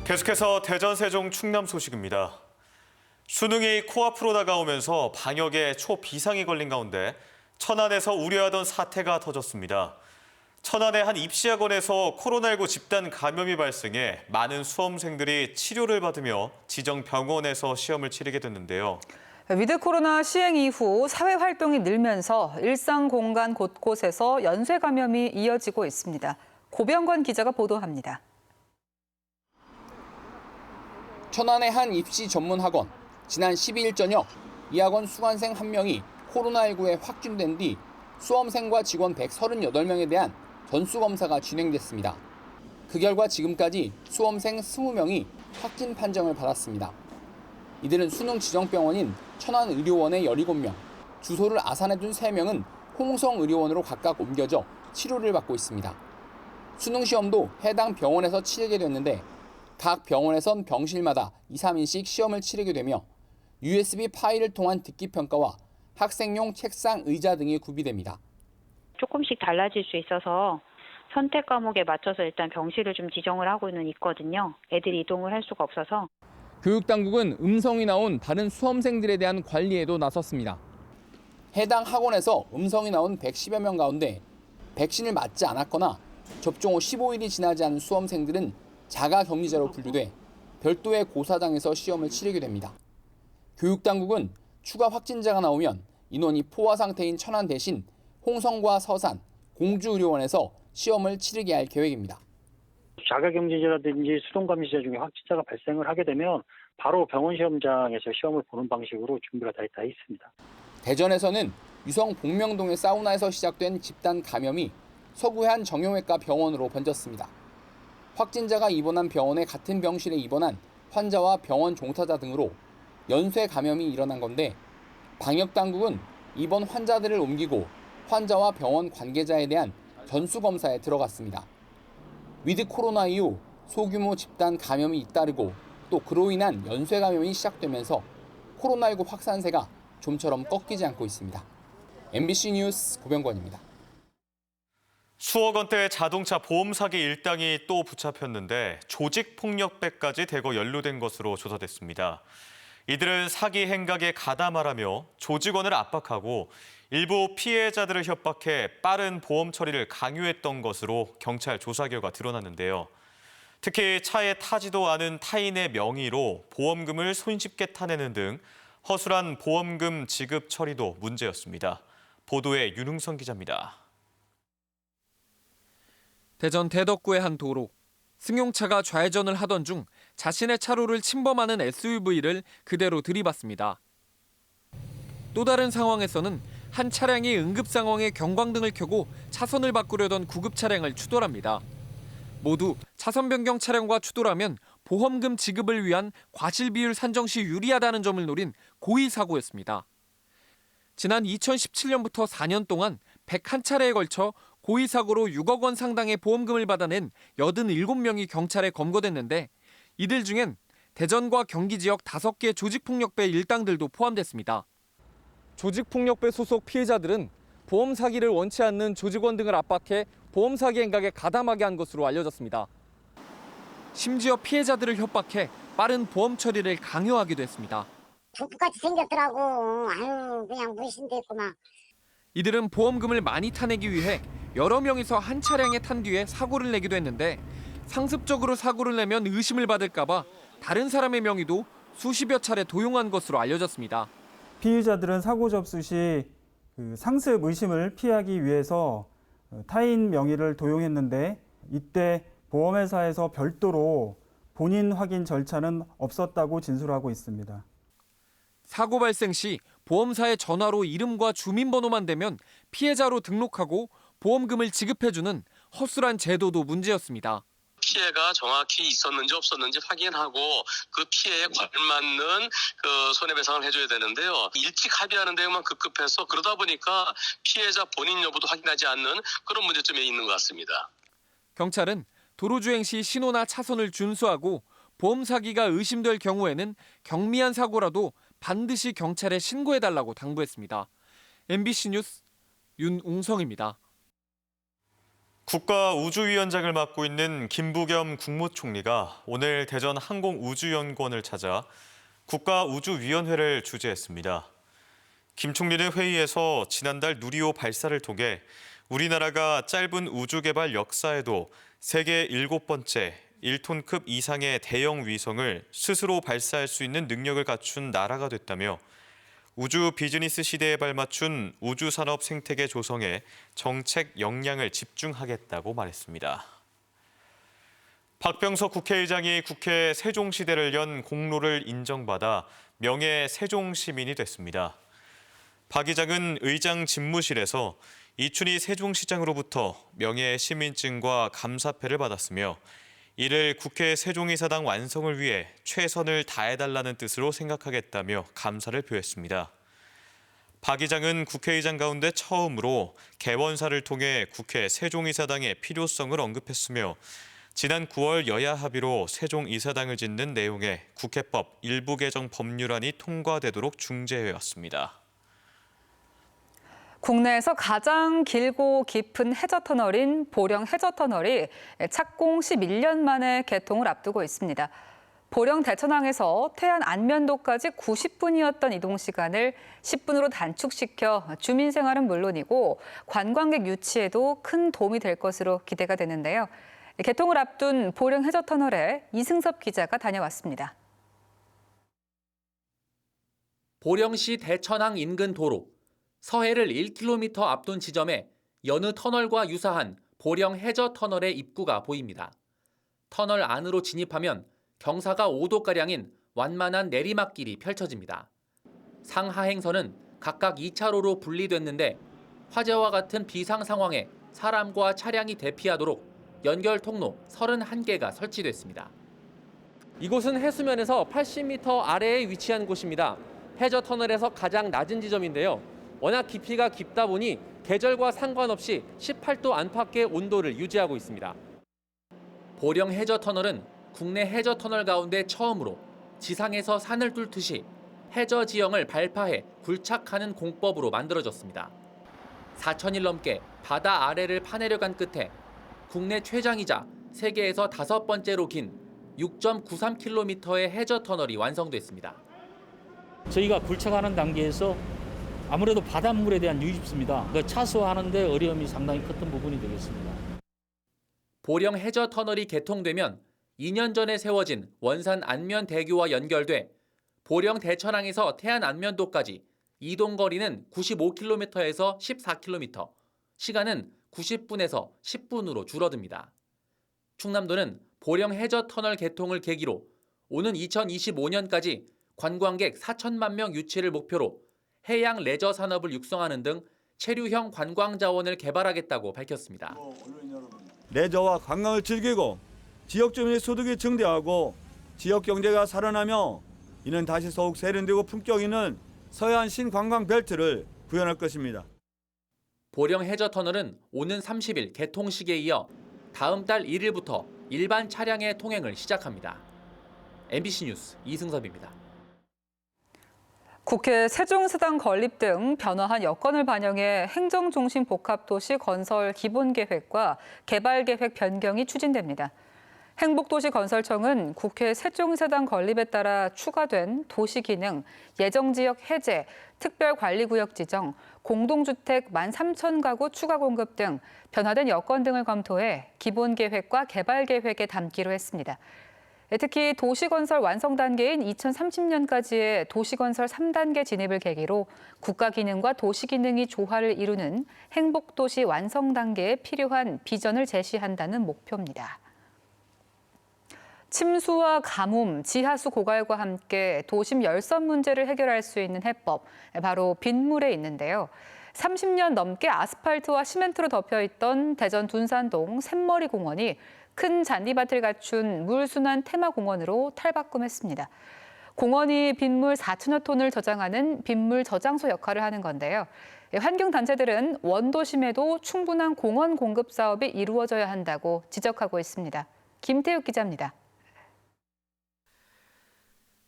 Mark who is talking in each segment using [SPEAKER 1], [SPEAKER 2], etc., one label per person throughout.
[SPEAKER 1] 계속해서 대전, 세종, 충남 소식입니다. 수능이 코앞으로 다가오면서 방역에 초비상이 걸린 가운데 천안에서 우려하던 사태가 터졌습니다. 천안의 한 입시학원에서 코로나19 집단 감염이 발생해 많은 수험생들이 치료를 받으며 지정 병원에서 시험을 치르게 됐는데요.
[SPEAKER 2] 위드 코로나 시행 이후 사회 활동이 늘면서 일상 공간 곳곳에서 연쇄 감염이 이어지고 있습니다. 고병건 기자가 보도합니다.
[SPEAKER 3] 천안의 한 입시 전문 학원. 지난 12일 저녁 이 학원 수강생 1명이 코로나19에 확진된 뒤 수험생과 직원 138명에 대한 전수검사가 진행됐습니다. 그 결과 지금까지 수험생 20명이 확진 판정을 받았습니다. 이들은 수능 지정병원인 천안의료원의 17명, 주소를 아산해둔 3명은 홍성의료원으로 각각 옮겨져 치료를 받고 있습니다. 수능 시험도 해당 병원에서 치르게 됐는데 각 병원에선 병실마다 2, 3인씩 시험을 치르게 되며 USB 파일을 통한 듣기 평가와 학생용 책상, 의자 등이 구비됩니다.
[SPEAKER 4] 조금씩 달라질 수 있어서 선택 과목에 맞춰서 일단 병실을 좀 지정을 하고는 있거든요. 애들이 이동을 할 수가 없어서.
[SPEAKER 3] 교육당국은 음성이 나온 다른 수험생들에 대한 관리에도 나섰습니다. 해당 학원에서 음성이 나온 110여 명 가운데 백신을 맞지 않았거나 접종 후 15일이 지나지 않은 수험생들은 자가격리자로 분류돼 별도의 고사장에서 시험을 치르게 됩니다. 교육당국은 추가 확진자가 나오면 인원이 포화 상태인 천안 대신 홍성과 서산, 공주의료원에서 시험을 치르게 할 계획입니다.
[SPEAKER 5] 자가격리자라든지 수동감시자 중에 확진자가 발생을 하게 되면 바로 병원 시험장에서 시험을 보는 방식으로 준비가 다 있습니다.
[SPEAKER 3] 대전에서는 유성 복명동의 사우나에서 시작된 집단 감염이 서구의 한 정형외과 병원으로 번졌습니다. 확진자가 입원한 병원의 같은 병실에 입원한 환자와 병원 종사자 등으로 연쇄 감염이 일어난 건데 방역당국은 입원 환자들을 옮기고 환자와 병원 관계자에 대한 전수검사에 들어갔습니다. 위드 코로나 이후 소규모 집단 감염이 잇따르고 또 그로 인한 연쇄 감염이 시작되면서 코로나19 확산세가 좀처럼 꺾이지 않고 있습니다. MBC 뉴스 고병건입니다.
[SPEAKER 1] 수억 원대의 자동차 보험 사기 일당이 또 붙잡혔는데 조직폭력배까지 대거 연루된 것으로 조사됐습니다. 이들은 사기 행각에 가담하라며 조직원을 압박하고 일부 피해자들을 협박해 빠른 보험 처리를 강요했던 것으로 경찰 조사 결과 드러났는데요. 특히 차에 타지도 않은 타인의 명의로 보험금을 손쉽게 타내는 등 허술한 보험금 지급 처리도 문제였습니다. 보도에 윤흥선 기자입니다.
[SPEAKER 6] 대전 대덕구의 한 도로. 승용차가 좌회전을 하던 중 자신의 차로를 침범하는 SUV를 그대로 들이받습니다. 또 다른 상황에서는 한 차량이 응급 상황에 경광등을 켜고 차선을 바꾸려던 구급 차량을 추돌합니다. 모두 차선 변경 차량과 추돌하면 보험금 지급을 위한 과실 비율 산정 시 유리하다는 점을 노린 고의 사고였습니다. 지난 2017년부터 4년 동안 101차례에 걸쳐 고의 사고로 6억 원 상당의 보험금을 받아낸 87명이 경찰에 검거됐는데 이들 중엔 대전과 경기 지역 5개 조직폭력배 일당들도 포함됐습니다. 조직폭력배 소속 피해자들은 보험 사기를 원치 않는 조직원 등을 압박해 보험 사기 행각에 가담하게 한 것으로 알려졌습니다. 심지어 피해자들을 협박해 빠른 보험 처리를 강요하기도 했습니다.
[SPEAKER 7] 북같이 생겼더라고. 아유 그냥 무신됐구만.
[SPEAKER 6] 이들은 보험금을 많이 타내기 위해 여러 명이서 한 차량에 탄 뒤에 사고를 내기도 했는데 상습적으로 사고를 내면 의심을 받을까 봐 다른 사람의 명의도 수십여 차례 도용한 것으로 알려졌습니다.
[SPEAKER 8] 피의자들은 사고 접수 시 상습 의심을 피하기 위해서 타인 명의를 도용했는데 이때 보험회사에서 별도로 본인 확인 절차는 없었다고 진술하고 있습니다.
[SPEAKER 6] 사고 발생 시 보험사에 전화로 이름과 주민번호만 대면 피해자로 등록하고 보험금을 지급해주는 허술한 제도도 문제였습니다.
[SPEAKER 9] 피해가 정확히 있었는지 없었는지 확인하고 그 피해에 걸맞는 손해배상을 해줘야 되는데요. 일찍 합의하는 데만 급급해서 그러다 보니까 피해자 본인 여부도 확인하지 않는 그런 문제점이 있는 것 같습니다.
[SPEAKER 6] 경찰은 도로주행 시 신호나 차선을 준수하고 보험 사기가 의심될 경우에는 경미한 사고라도 반드시 경찰에 신고해달라고 당부했습니다. MBC 뉴스 윤웅성입니다.
[SPEAKER 1] 국가우주위원장을 맡고 있는 김부겸 국무총리가 오늘 대전 항공우주연구원을 찾아 국가우주위원회를 주재했습니다. 김 총리는 회의에서 지난달 누리호 발사를 통해 우리나라가 짧은 우주 개발 역사에도 세계 7번째 1톤급 이상의 대형 위성을 스스로 발사할 수 있는 능력을 갖춘 나라가 됐다며 우주 비즈니스 시대에 발맞춘 우주 산업 생태계 조성에 정책 역량을 집중하겠다고 말했습니다. 박병석 국회의장이 국회 세종시대를 연 공로를 인정받아 명예 세종시민이 됐습니다. 박 의장은 의장 집무실에서 이춘희 세종시장으로부터 명예 시민증과 감사패를 받았으며 이를 국회 세종이사당 완성을 위해 최선을 다해달라는 뜻으로 생각하겠다며 감사를 표했습니다. 박 의장은 국회의장 가운데 처음으로 개원사를 통해 국회 세종이사당의 필요성을 언급했으며 지난 9월 여야 합의로 세종이사당을 짓는 내용의 국회법 일부 개정 법률안이 통과되도록 중재해왔습니다.
[SPEAKER 2] 국내에서 가장 길고 깊은 해저터널인 보령 해저터널이 착공 11년 만에 개통을 앞두고 있습니다. 보령 대천항에서 태안 안면도까지 90분이었던 이동 시간을 10분으로 단축시켜 주민 생활은 물론이고 관광객 유치에도 큰 도움이 될 것으로 기대가 되는데요. 개통을 앞둔 보령 해저터널에 이승섭 기자가 다녀왔습니다.
[SPEAKER 10] 보령시 대천항 인근 도로. 서해를 1km 앞둔 지점에 여느 터널과 유사한 보령 해저 터널의 입구가 보입니다. 터널 안으로 진입하면 경사가 5도가량인 완만한 내리막길이 펼쳐집니다. 상하행선은 각각 2차로로 분리됐는데 화재와 같은 비상 상황에 사람과 차량이 대피하도록 연결 통로 31개가 설치됐습니다. 이곳은 해수면에서 80m 아래에 위치한 곳입니다. 해저 터널에서 가장 낮은 지점인데요. 워낙 깊이가 깊다 보니 계절과 상관없이 18도 안팎의 온도를 유지하고 있습니다. 보령 해저 터널은 국내 해저 터널 가운데 처음으로 지상에서 산을 뚫듯이 해저 지형을 발파해 굴착하는 공법으로 만들어졌습니다. 4,000일 넘게 바다 아래를 파내려간 끝에 국내 최장이자 세계에서 5번째로 긴 6.93km의 해저 터널이 완성됐습니다.
[SPEAKER 11] 저희가 굴착하는 단계에서 아무래도 바닷물에 대한 유입수입니다. 그 차수하는 데 어려움이 상당히 컸던 부분이 되겠습니다.
[SPEAKER 10] 보령 해저 터널이 개통되면 2년 전에 세워진 원산 안면대교와 연결돼 보령 대천항에서 태안 안면도까지 이동 거리는 95km에서 14km, 시간은 90분에서 10분으로 줄어듭니다. 충남도는 보령 해저 터널 개통을 계기로 오는 2025년까지 관광객 4천만 명 유치를 목표로 해양 레저 산업을 육성하는 등 체류형 관광 자원을 개발하겠다고 밝혔습니다.
[SPEAKER 12] 레저와 관광을 즐기고 지역 주민의 소득이 증대하고 지역 경제가 살아나며 이는 다시 더욱 세련되고 품격 있는 서해안 신관광 벨트를 구현할 것입니다.
[SPEAKER 10] 보령 해저 터널은 오는 30일 개통식에 이어 다음 달 1일부터 일반 차량의 통행을 시작합니다. MBC 뉴스 이승섭입니다.
[SPEAKER 2] 국회 세종시당 건립 등 변화한 여건을 반영해 행정중심 복합도시 건설 기본계획과 개발계획 변경이 추진됩니다. 행복도시건설청은 국회 세종시당 건립에 따라 추가된 도시기능, 예정지역 해제, 특별관리구역 지정, 공동주택 13,000가구 추가 공급 등 변화된 여건 등을 검토해 기본계획과 개발계획에 담기로 했습니다. 특히 도시건설 완성 단계인 2030년까지의 도시건설 3단계 진입을 계기로 국가기능과 도시기능이 조화를 이루는 행복도시 완성 단계에 필요한 비전을 제시한다는 목표입니다. 침수와 가뭄, 지하수 고갈과 함께 도심 열섬 문제를 해결할 수 있는 해법, 바로 빗물에 있는데요. 30년 넘게 아스팔트와 시멘트로 덮여있던 대전 둔산동 샘머리 공원이 큰 잔디밭을 갖춘 물순환 테마공원으로 탈바꿈했습니다. 공원이 빗물 4천여 톤을 저장하는 빗물 저장소 역할을 하는 건데요. 환경단체들은 원도심에도 충분한 공원 공급 사업이 이루어져야 한다고 지적하고 있습니다. 김태욱 기자입니다.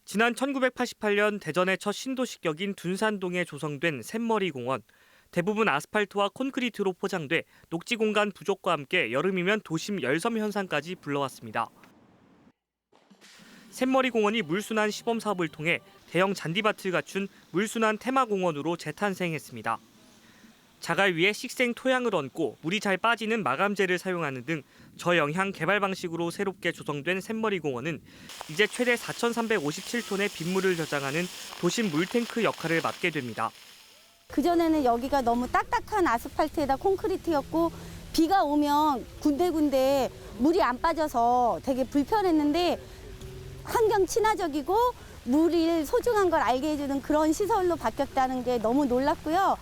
[SPEAKER 13] 지난 1988년 대전의 첫 신도시격인 둔산동에 조성된 샘머리 공원. 대부분 아스팔트와 콘크리트로 포장돼 녹지 공간 부족과 함께 여름이면 도심 열섬 현상까지 불러왔습니다. 샘머리 공원이 물순환 시범 사업을 통해 대형 잔디밭을 갖춘 물순환 테마공원으로 재탄생했습니다. 자갈 위에 식생 토양을 얹고 물이 잘 빠지는 마감재를 사용하는 등 저영향 개발 방식으로 새롭게 조성된 샘머리 공원은 이제 최대 4,357톤의 빗물을 저장하는 도심 물탱크 역할을 맡게 됩니다.
[SPEAKER 14] 그전에는 여기가 너무 딱딱한 아스팔트에다 콘크리트였고 비가 오면 군데군데 물이 안 빠져서 되게 불편했는데 환경 친화적이고 물이 소중한 걸 알게 해주는 그런 시설로 바뀌었다는 게 너무 놀랐고요.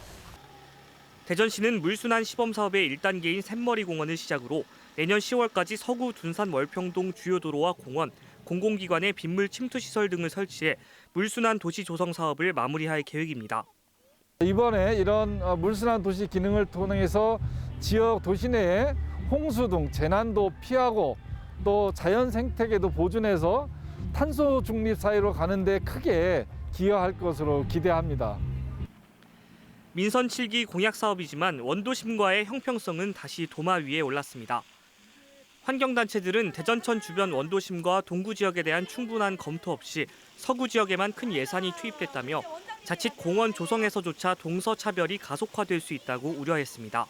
[SPEAKER 13] 대전시는 물순환 시범 사업의 1단계인 샘머리 공원을 시작으로 내년 10월까지 서구 둔산 월평동 주요 도로와 공원, 공공기관의 빗물 침투 시설 등을 설치해 물순환 도시 조성 사업을 마무리할 계획입니다.
[SPEAKER 15] 이번에 이런 물순환 도시 기능을 통해서 지역 도시 내에 홍수 등 재난도 피하고 또 자연 생태계도 보존해서 탄소 중립 사회로 가는 데 크게 기여할 것으로 기대합니다.
[SPEAKER 13] 민선 7기 공약 사업이지만 원도심과의 형평성은 다시 도마 위에 올랐습니다. 환경단체들은 대전천 주변 원도심과 동구 지역에 대한 충분한 검토 없이 서구 지역에만 큰 예산이 투입됐다며 자칫 공원 조성에서조차 동서차별이 가속화될 수 있다고 우려했습니다.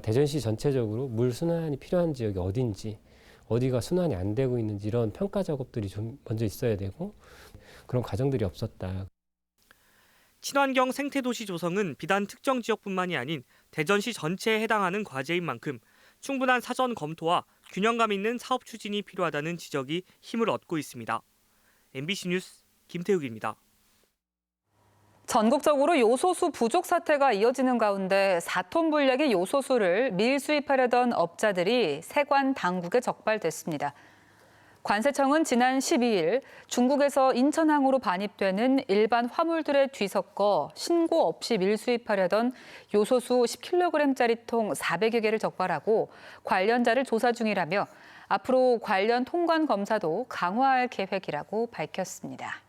[SPEAKER 16] 대전시 전체적으로 물 순환이 필요한 지역이 어딘지, 어디가 순환이 안 되고 있는지 이런 평가 작업들이 좀 먼저 있어야 되고 그런 과정들이 없었다.
[SPEAKER 13] 친환경 생태도시 조성은 비단 특정 지역뿐만이 아닌 대전시 전체에 해당하는 과제인 만큼 충분한 사전 검토와 균형감 있는 사업 추진이 필요하다는 지적이 힘을 얻고 있습니다. MBC 뉴스 김태욱입니다.
[SPEAKER 2] 전국적으로 요소수 부족 사태가 이어지는 가운데 4톤 분량의 요소수를 밀수입하려던 업자들이 세관 당국에 적발됐습니다. 관세청은 지난 12일 중국에서 인천항으로 반입되는 일반 화물들에 뒤섞어 신고 없이 밀수입하려던 요소수 10kg짜리 통 400여 개를 적발하고 관련자를 조사 중이라며 앞으로 관련 통관 검사도 강화할 계획이라고 밝혔습니다.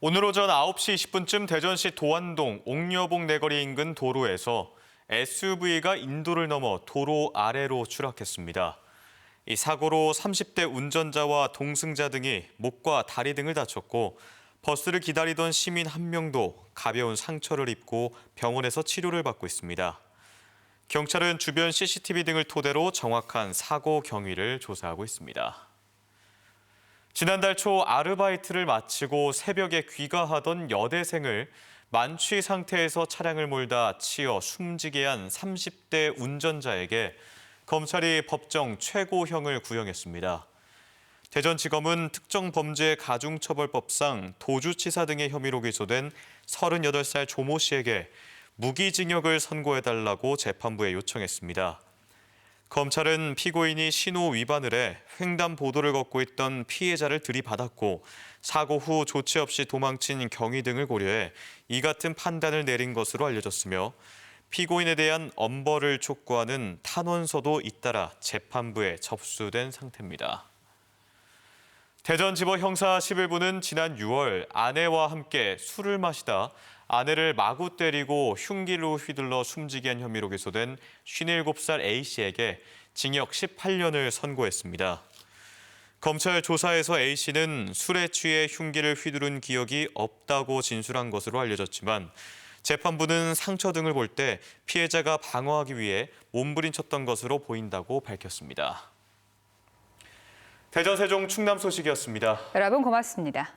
[SPEAKER 1] 오늘 오전 9시 20분쯤 대전시 도안동 옥녀봉 내거리 인근 도로에서 SUV가 인도를 넘어 도로 아래로 추락했습니다. 이 사고로 30대 운전자와 동승자 등이 목과 다리 등을 다쳤고 버스를 기다리던 시민 한 명도 가벼운 상처를 입고 병원에서 치료를 받고 있습니다. 경찰은 주변 CCTV 등을 토대로 정확한 사고 경위를 조사하고 있습니다. 지난달 초 아르바이트를 마치고 새벽에 귀가하던 여대생을 만취 상태에서 차량을 몰다 치어 숨지게 한 30대 운전자에게 검찰이 법정 최고형을 구형했습니다. 대전지검은 특정범죄 가중처벌법상 도주치사 등의 혐의로 기소된 38살 조모 씨에게 무기징역을 선고해달라고 재판부에 요청했습니다. 검찰은 피고인이 신호 위반을 해 횡단보도를 걷고 있던 피해자를 들이받았고 사고 후 조치 없이 도망친 경위 등을 고려해 이 같은 판단을 내린 것으로 알려졌으며 피고인에 대한 엄벌을 촉구하는 탄원서도 잇따라 재판부에 접수된 상태입니다. 대전지법 형사 11부는 지난 6월 아내와 함께 술을 마시다 아내를 마구 때리고 흉기로 휘둘러 숨지게 한 혐의로 기소된 57살 A씨에게 징역 18년을 선고했습니다. 검찰 조사에서 A씨는 술에 취해 흉기를 휘두른 기억이 없다고 진술한 것으로 알려졌지만 재판부는 상처 등을 볼 때 피해자가 방어하기 위해 몸부림쳤던 것으로 보인다고 밝혔습니다. 대전, 세종, 충남 소식이었습니다.
[SPEAKER 2] 여러분 고맙습니다.